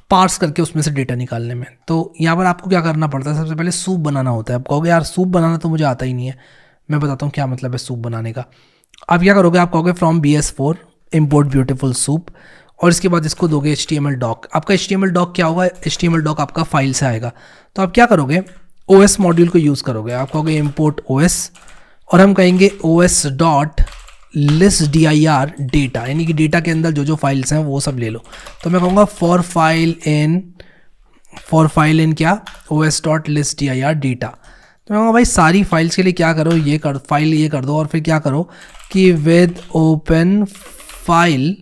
पार्स करके उसमें से डेटा निकालने में। तो यहाँ पर आपको क्या करना पड़ता है, सबसे पहले सूप बनाना होता है। आप कहोगे यार सूप बनाना तो मुझे आता ही नहीं है, मैं बताता हूँ क्या मतलब है सूप बनाने का। आप क्या करोगे, आप कहोगे from bs4 import beautiful soup, और इसके बाद इसको दोगे HTML doc। आपका HTML doc क्या होगा, HTML doc आपका फाइल से आएगा। तो आप क्या करोगे, OS मॉड्यूल को यूज़ करोगे। आप कहोगे import OS, और हम कहेंगे os dot list dir data, यानी कि डेटा के अंदर जो जो फाइल्स हैं वो सब ले लो। तो मैं कहूँगा फॉर फाइल इन क्या, os dot list dir data. तो मैं कहूँगा भाई सारी फाइल्स के लिए क्या करो, ये कर फाइल ये कर दो, और फिर क्या करो कि विद ओपन फाइल,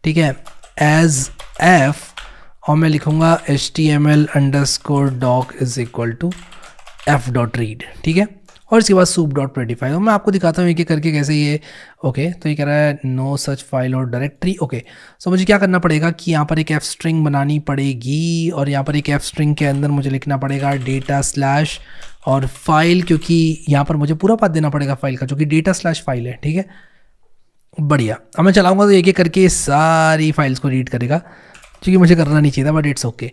ठीक है, एज f, और मैं लिखूँगा html_doc is equal to f.read, ठीक है, और इसके बाद soup.predify। तो मैं आपको दिखाता हूँ एक एक करके कैसे ये। ओके, तो ये कह रहा है नो सच फाइल और डायरेक्टरी। ओके, सो मुझे क्या करना पड़ेगा कि यहाँ पर एक f स्ट्रिंग बनानी पड़ेगी, और यहाँ पर एक f स्ट्रिंग के अंदर मुझे लिखना पड़ेगा डेटा स्लैश और फाइल, क्योंकि यहाँ पर मुझे पूरा पाथ देना पड़ेगा फाइल का, जो कि डेटा स्लैश फाइल है, ठीक है, बढ़िया। अब मैं चलाऊँगा तो एक एक करके सारी फाइल्स को रीड करेगा, क्योंकि मुझे करना नहीं चाहिए था, बट इट्स ओके।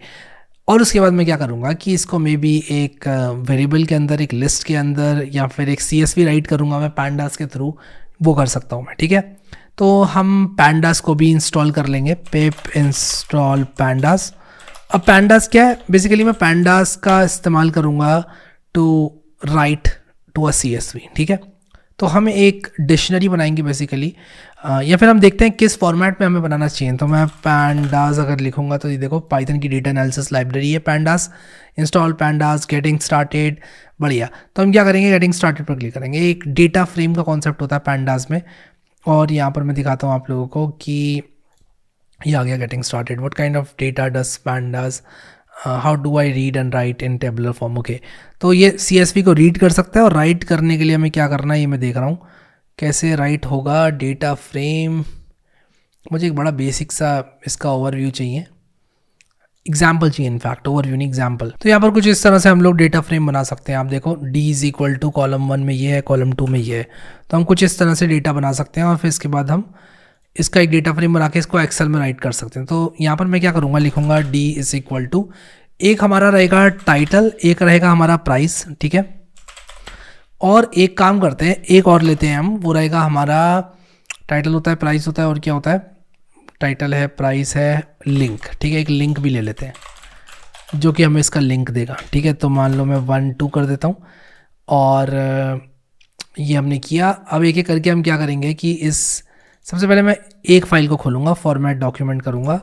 और उसके बाद मैं क्या करूँगा कि इसको मे बी एक वेरिएबल के अंदर, एक लिस्ट के अंदर, या फिर एक CSV राइट करूँगा मैं pandas के थ्रू, वो कर सकता हूँ मैं, ठीक है। तो हम pandas को भी इंस्टॉल कर लेंगे, पिप इंस्टॉल pandas। अब pandas क्या है, बेसिकली मैं pandas का इस्तेमाल करूँगा to write to a CSV, ठीक है। तो हम एक डिक्शनरी बनाएंगे बेसिकली, या फिर हम देखते हैं किस फॉर्मेट में हमें बनाना चाहिए। तो मैं pandas अगर लिखूंगा तो ये देखो पाइथन की डेटा एनालिसिस लाइब्रेरी है pandas, install pandas, getting started, बढ़िया। तो हम क्या करेंगे, गेटिंग स्टार्टेड पर क्लिक करेंगे। एक डेटा फ्रेम का कॉन्सेप्ट होता है pandas में, और यहाँ पर मैं दिखाता हूँ आप लोगों को कि ये आ गया getting started. What kind of data does pandas, how do I read and right in tabular form. Okay, तो ये CSV को रीड कर सकता है, और राइट करने के लिए हमें क्या करना है ये मैं देख रहा हूँ कैसे राइट होगा। डेटा फ्रेम, मुझे एक बड़ा बेसिक सा इसका ओवरव्यू चाहिए, एग्जाम्पल चाहिए, इनफैक्ट ओवरव्यू नहीं एग्जाम्पल। तो यहाँ पर कुछ इस तरह से हम लोग डेटा फ्रेम बना सकते हैं। आप देखो D is equal to column 1 में ये है, कॉलम 2 में ये है, तो हम कुछ इस तरह से डेटा बना सकते हैं, और फिर इसके बाद हम इसका एक डेटा फ्रेम बना के इसको एक्सेल में राइट कर सकते हैं। तो यहाँ पर मैं क्या करूँगा, लिखूँगा D इज इक्वल टू, एक हमारा रहेगा टाइटल, एक रहेगा हमारा प्राइस, ठीक है, और एक काम करते हैं, एक और लेते हैं हम, वो रहेगा हमारा टाइटल होता है, प्राइस होता है, और क्या होता है, टाइटल है, प्राइस है, लिंक, ठीक है, एक लिंक भी ले लेते हैं जो कि हमें इसका लिंक देगा, ठीक है। तो मान लो मैं 1 2 कर देता हूँ, और ये हमने किया। अब एक एक करके हम क्या करेंगे कि सबसे पहले मैं एक फाइल को खोलूँगा, फॉर्मेट डॉक्यूमेंट करूँगा।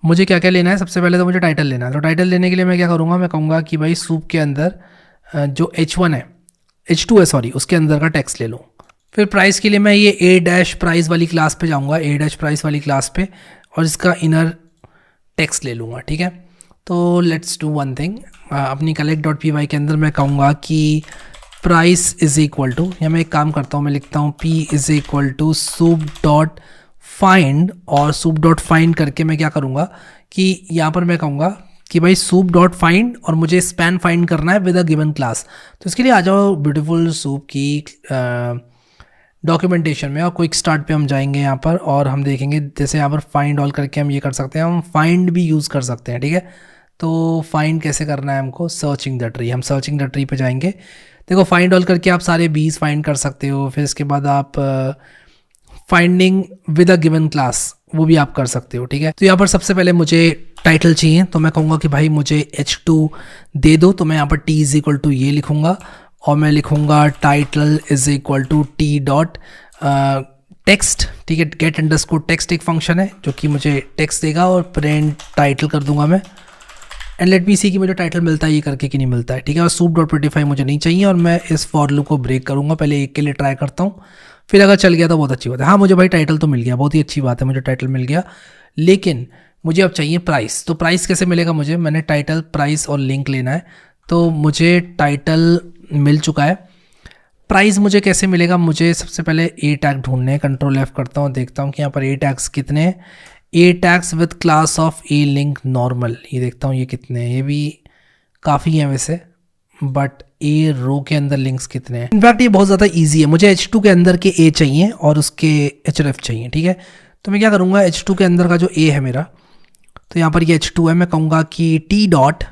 मुझे क्या क्या लेना है, सबसे पहले तो मुझे टाइटल लेना है। तो टाइटल लेने के लिए मैं क्या करूँगा, मैं कहूँगा कि भाई सूप के अंदर जो H1 है, H2 है सॉरी, उसके अंदर का टेक्स्ट ले लो। फिर प्राइस के लिए मैं ये A-प्राइस वाली क्लास पे जाऊँगा, A-प्राइस वाली क्लास पे, और इसका इनर टेक्स्ट ले लूँगा, ठीक है। तो लेट्स डू वन थिंग, अपनी collect.py के अंदर मैं कहूँगा कि प्राइस इज इक्वल टू, या मैं एक काम करता हूँ, मैं लिखता हूँ P is equal to soup.find, और soup.find करके मैं क्या करूँगा कि यहाँ पर मैं कहूँगा कि भाई soup.find, और मुझे स्पैन फाइंड करना है विद अ गिवन क्लास। तो इसके लिए आ जाओ ब्यूटीफुल सूप की डॉक्यूमेंटेशन में, और क्विक स्टार्ट पे हम जाएंगे यहाँ पर, और हम देखेंगे जैसे यहाँ पर फाइंड ऑल करके हम ये कर सकते हैं, हम फाइंड भी यूज़ कर सकते हैं, ठीक है। तो फाइंड कैसे करना है हमको, सर्चिंग द ट्री, हम सर्चिंग द ट्री पे जाएंगे। देखो फाइंड ऑल करके आप सारे बीज फाइंड कर सकते हो, फिर इसके बाद आप finding with a given class वो भी आप कर सकते हो, ठीक है। तो यहाँ पर सबसे पहले मुझे टाइटल चाहिए, तो मैं कहूँगा कि भाई मुझे H2 दे दो। तो मैं यहाँ पर T इज इक्वल टू ये लिखूँगा, और मैं लिखूँगा title is equal to T text, ठीक है, गेट अंडरस्कोर टेक्स्ट एक फंक्शन है जो कि मुझे टेक्स्ट देगा और प्रिंट टाइटल कर दूंगा मैं। एंड लेट मी सी कि मुझे टाइटल मिलता है ये करके कि नहीं मिलता है, ठीक है। और soup.prettify मुझे नहीं चाहिए और मैं इस फॉर लूप को ब्रेक करूंगा। पहले एक के लिए ट्राई करता हूँ, फिर अगर चल गया तो बहुत अच्छी बात है। हाँ मुझे भाई टाइटल तो मिल गया, बहुत ही अच्छी बात है, मुझे टाइटल मिल गया। लेकिन मुझे अब चाहिए प्राइस। तो प्राइस कैसे मिलेगा मुझे? मैंने टाइटल, प्राइस और लिंक लेना है। तो मुझे टाइटल मिल चुका है। प्राइस मुझे कैसे मिलेगा? मुझे सबसे पहले ए टैग ढूंढने हैं। कंट्रोल F करता हूँ, देखता हूँ कि यहाँ पर ए टैग्स कितने हैं। A tags with class of A link normal, ये देखता हूँ ये कितने हैं। ये भी काफ़ी हैं वैसे, बट ए रो के अंदर लिंक्स कितने हैं? इनफैक्ट ये बहुत ज़्यादा इजी है। मुझे H2 के अंदर के ए चाहिए और उसके href चाहिए, ठीक है। तो मैं क्या करूँगा, H2 के अंदर का जो ए है मेरा, तो यहाँ पर ये H2 है, मैं कहूँगा कि टी डॉट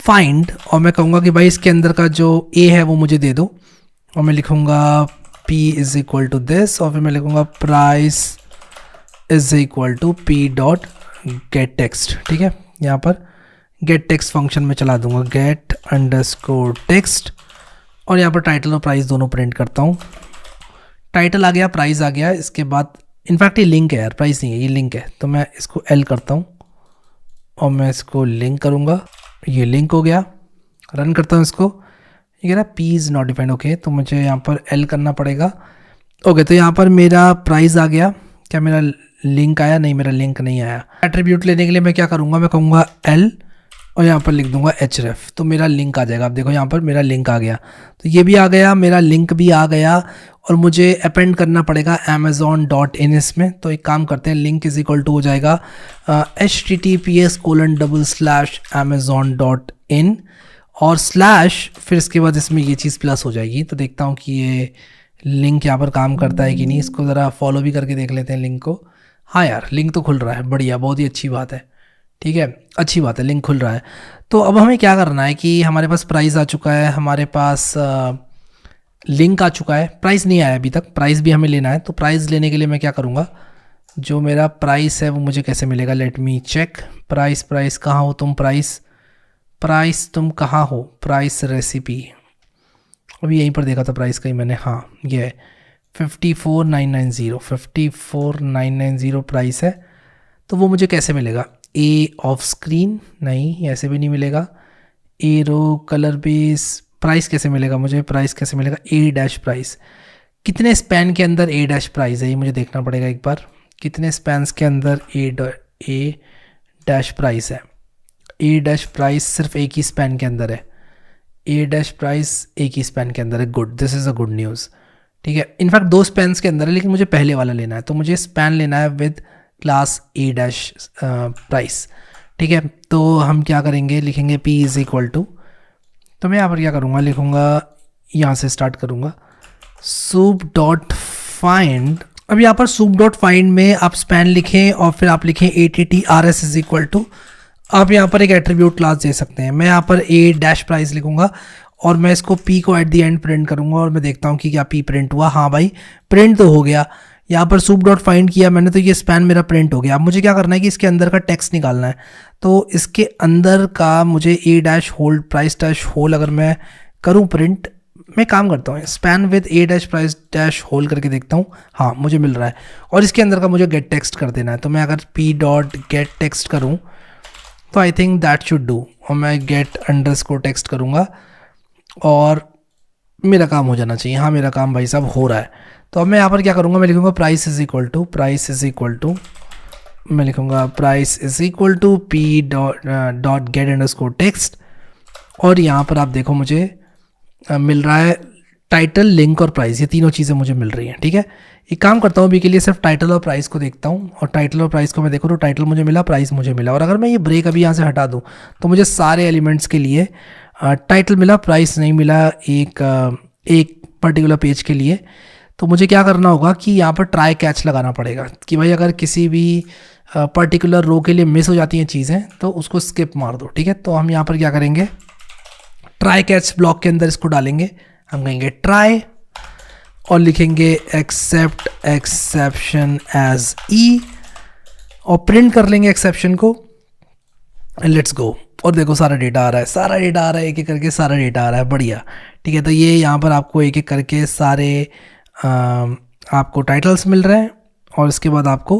फाइंड, और मैं कहूँगा कि भाई इसके अंदर का जो ए है वो मुझे दे दो। और मैं लिखूँगा p is equal to this, और फिर मैं लिखूँगा price is equal to p dot get text, ठीक है। यहाँ पर गेट टेक्स्ट फंक्शन में चला दूंगा, गेट अंडरस्कोर टेक्स्ट, और यहाँ पर टाइटल और प्राइस दोनों प्रिंट करता हूँ। टाइटल आ गया, प्राइस आ गया। इसके बाद इनफैक्ट ये लिंक है यार, प्राइस नहीं है, ये लिंक है। तो मैं इसको L करता हूँ और मैं इसको लिंक करूँगा, ये लिंक हो गया। रन करता हूँ इसको, ये कह रहा है P is not defined, okay. तो मुझे यहाँ पर L करना पड़ेगा, ओके। तो यहाँ पर मेरा प्राइस आ गया। क्या मेरा लिंक आया? नहीं, मेरा लिंक नहीं आया। एट्रीब्यूट लेने के लिए मैं क्या करूँगा, मैं कहूँगा L और यहाँ पर लिख दूंगा href, तो मेरा लिंक आ जाएगा। आप देखो यहाँ पर मेरा लिंक आ गया, तो ये भी आ गया, मेरा लिंक भी आ गया। और मुझे अपेंड करना पड़ेगा amazon.in इसमें। तो एक काम करते हैं, लिंक इज इक्वल टू हो जाएगा https:/amazon.in और स्लैश, फिर इसके बाद इसमें ये चीज़ प्लस हो जाएगी। तो देखता हूँ कि ये लिंक यहाँ पर काम करता है कि नहीं। इसको ज़रा फॉलो भी करके देख लेते हैं लिंक को। हाँ यार, लिंक तो खुल रहा है, बढ़िया, बहुत ही अच्छी बात है, ठीक है, अच्छी बात है, लिंक खुल रहा है। तो अब हमें क्या करना है कि हमारे पास प्राइस आ चुका है, हमारे पास लिंक आ चुका है, प्राइस नहीं आया अभी तक, प्राइस भी हमें लेना है। तो प्राइस लेने के लिए मैं क्या करूँगा, जो मेरा प्राइस है वो मुझे कैसे मिलेगा, let me check. Price, price कहाँ हो तुम? प्राइस, प्राइस तुम कहाँ हो? प्राइस रेसिपी, अभी यहीं पर देखा था प्राइस कहीं मैंने, हाँ ये है 54,990, 54,990 प्राइस है। तो वो मुझे कैसे मिलेगा? ए ऑफ स्क्रीन, नहीं ऐसे भी नहीं मिलेगा। ए रो कलर बेस, प्राइस कैसे मिलेगा मुझे? प्राइस कैसे मिलेगा? ए डैश प्राइस, कितने स्पैन के अंदर ए डैश प्राइस है ये मुझे देखना पड़ेगा एक बार। कितने स्पैन्स के अंदर ए डैश प्राइस है? ए डैश प्राइस सिर्फ एक ही स्पैन के अंदर है। ए डैश प्राइस एक ही स्पैन के अंदर है, good, this is a good news, ठीक है। इनफैक्ट 2 स्पैन्स के अंदर है, लेकिन मुझे पहले वाला लेना है। तो मुझे स्पैन लेना है with class A dash price, ठीक है। तो हम क्या करेंगे, लिखेंगे p इज़ इक्वल टू, तो मैं यहाँ पर क्या करूँगा, लिखूँगा, यहाँ से स्टार्ट करूँगा soup.find। अब यहाँ पर soup.find में आप स्पैन लिखें और फिर आप लिखें attrs इज इक्वल टू, आप यहाँ पर एक एट्रीब्यूट क्लास दे सकते हैं। मैं यहाँ पर ए डैश प्राइस लिखूँगा और मैं इसको p को एट द एंड प्रिंट करूँगा और मैं देखता हूँ कि क्या p प्रिंट हुआ। हाँ भाई, प्रिंट तो हो गया। यहाँ पर soup.find किया मैंने तो ये स्पैन मेरा प्रिंट हो गया। अब मुझे क्या करना है कि इसके अंदर का टेक्स्ट निकालना है। तो इसके अंदर का मुझे a dash hold price dash hole अगर मैं करूँ प्रिंट, मैं काम करता हूँ span with a dash price dash hole करके देखता हूँ, हाँ मुझे मिल रहा है। और इसके अंदर का मुझे गेट टेक्स्ट कर देना है। तो मैं अगर p डॉट गेट टेक्स्ट करूँ तो I think that should do, और मैं गेट अंडरस्कोर टेक्स्ट करूँगा और मेरा काम हो जाना चाहिए। हाँ मेरा काम भाई साहब हो रहा है। तो अब मैं यहाँ पर क्या करूँगा, मैं लिखूँगा price is equal to, price is equal to, मैं लिखूँगा price is equal to p dot get underscore text. और यहाँ पर आप देखो मुझे मिल रहा है टाइटल, लिंक और प्राइस, ये तीनों चीज़ें मुझे मिल रही हैं, ठीक है। एक काम करता हूँ अभी के लिए सिर्फ टाइटल और प्राइस को देखता हूँ, और टाइटल और प्राइस को मैं देखूँ तो टाइटल मुझे मिला, प्राइस मुझे मिला। और अगर मैं ये ब्रेक अभी यहाँ से हटा दूँ तो मुझे सारे एलिमेंट्स के लिए टाइटल मिला, प्राइस नहीं मिला एक पर्टिकुलर पेज के लिए। तो मुझे क्या करना होगा कि यहाँ पर ट्राई कैच लगाना पड़ेगा कि भाई अगर किसी भी पर्टिकुलर रो के लिए मिस हो जाती हैं चीज़ें तो उसको स्किप मार दो, ठीक है। तो हम यहाँ पर क्या करेंगे, ट्राई कैच ब्लॉक के अंदर इसको डालेंगे। हम कहेंगे ट्राई और लिखेंगे एक्सेप्ट एक्सेप्शन एज ई और प्रिंट कर लेंगे एक्सेप्शन को। लेट्स गो, और देखो सारा डेटा आ रहा है, सारा डेटा आ रहा है, एक एक करके सारा डेटा आ रहा है, बढ़िया, ठीक है। तो ये यहाँ पर आपको एक एक करके सारे आपको टाइटल्स मिल रहे हैं और इसके बाद आपको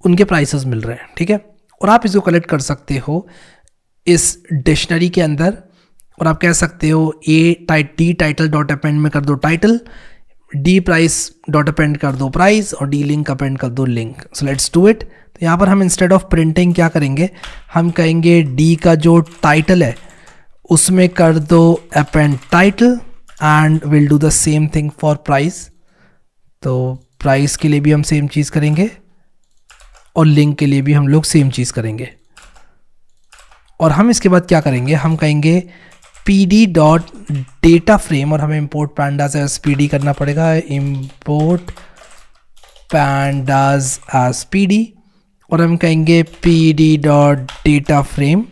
उनके प्राइसेस मिल रहे हैं, ठीक है। और आप इसको कलेक्ट कर सकते हो इस डिक्शनरी के अंदर और आप कह सकते हो डी टाइटल डॉट अपेंड में कर दो title, D price dot append कर दो प्राइस और डी लिंक अपेंड कर दो link. So let's do it. तो यहाँ पर हम इंस्टेड ऑफ प्रिंटिंग क्या करेंगे, हम कहेंगे डी का जो टाइटल है उसमें कर दो append title and will do the same thing for price. तो प्राइस के लिए भी हम सेम चीज़ करेंगे और लिंक के लिए भी हम लोग सेम चीज़ करेंगे। और हम इसके बाद क्या करेंगे, हम कहेंगे pd डॉट डेटा फ्रेम और हमें इम्पोर्ट पैंडाज एज pd करना पड़ेगा, इम्पोर्ट पैंडाज एज pd और हम कहेंगे pd डॉट डेटा फ्रेम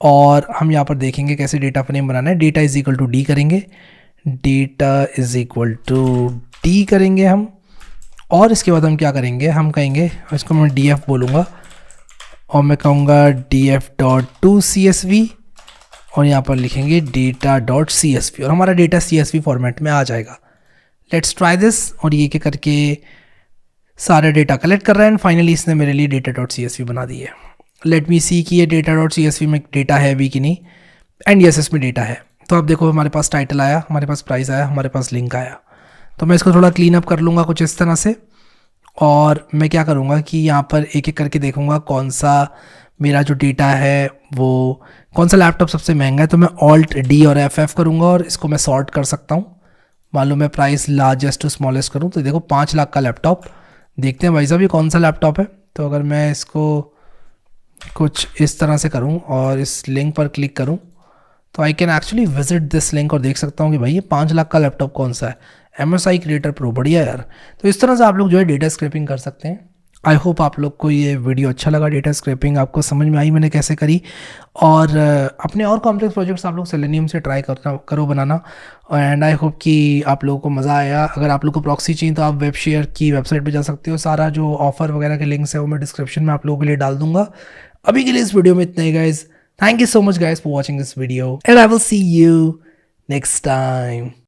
और हम यहाँ पर देखेंगे कैसे डेटा फ्रेम बनाना है। Data is equal to D करेंगे, data is equal to D करेंगे हम। और इसके बाद हम क्या करेंगे, हम कहेंगे इसको मैं df बोलूँगा और मैं कहूँगा df डॉट टू CSV और यहाँ पर लिखेंगे डेटा डॉट CSV और हमारा डेटा CSV फॉर्मेट में आ जाएगा। Let's try this. और ये के करके सारे डेटा कलेक्ट कर रहा है एंड फाइनली इसने मेरे लिए डेटा डॉट CSV बना दी है। लेट मी सी कि ये डेटा डॉट CSV में डेटा है भी कि नहीं, एंड यस इसमें डेटा है। तो अब देखो हमारे पास टाइटल आया, हमारे पास प्राइस आया, हमारे पास लिंक आया। तो मैं इसको थोड़ा क्लीन अप कर लूँगा कुछ इस तरह से और मैं क्या करूँगा कि यहाँ पर एक एक करके देखूँगा कौन सा मेरा जो डेटा है वो कौन सा लैपटॉप सबसे महंगा है। तो मैं ऑल्ट डी और FF करूँगा और इसको मैं सॉर्ट कर सकता हूँ। मान लो मैं प्राइस लार्जेस्ट टू स्मॉलेस्ट करूँ तो देखो 5 लाख का लैपटॉप, देखते हैं भाई साहब ये कौन सा लैपटॉप है। तो अगर मैं इसको कुछ इस तरह से करूँ और इस लिंक पर क्लिक करूँ तो I can actually visit this link और देख सकता हूँ कि भाई ये 5 लाख का लैपटॉप कौन सा है, MSI क्रिएटर प्रो, बढ़िया यार। तो इस तरह से आप लोग जो है डेटा स्क्रैपिंग कर सकते हैं। आई होप आप लोग को ये वीडियो अच्छा लगा, डेटा स्क्रैपिंग आपको समझ में आई मैंने कैसे करी। और अपने और कॉम्प्लेक्स प्रोजेक्ट्स आप लोग सेलेनियम से ट्राई करो बनाना एंड आई होप कि आप लोगों को मज़ा आया। अगर आप लोग को प्रॉक्सी चाहिए तो आप वेबशेयर की वेबसाइट पे जा सकते हो, सारा जो ऑफर वगैरह के लिंक्स है वो मैं डिस्क्रिप्शन में आप लोगों के लिए डाल दूंगा। अभी के लिए इस वीडियो में इतना ही guys. Thank you so much guys for watching this video and I will see you next time.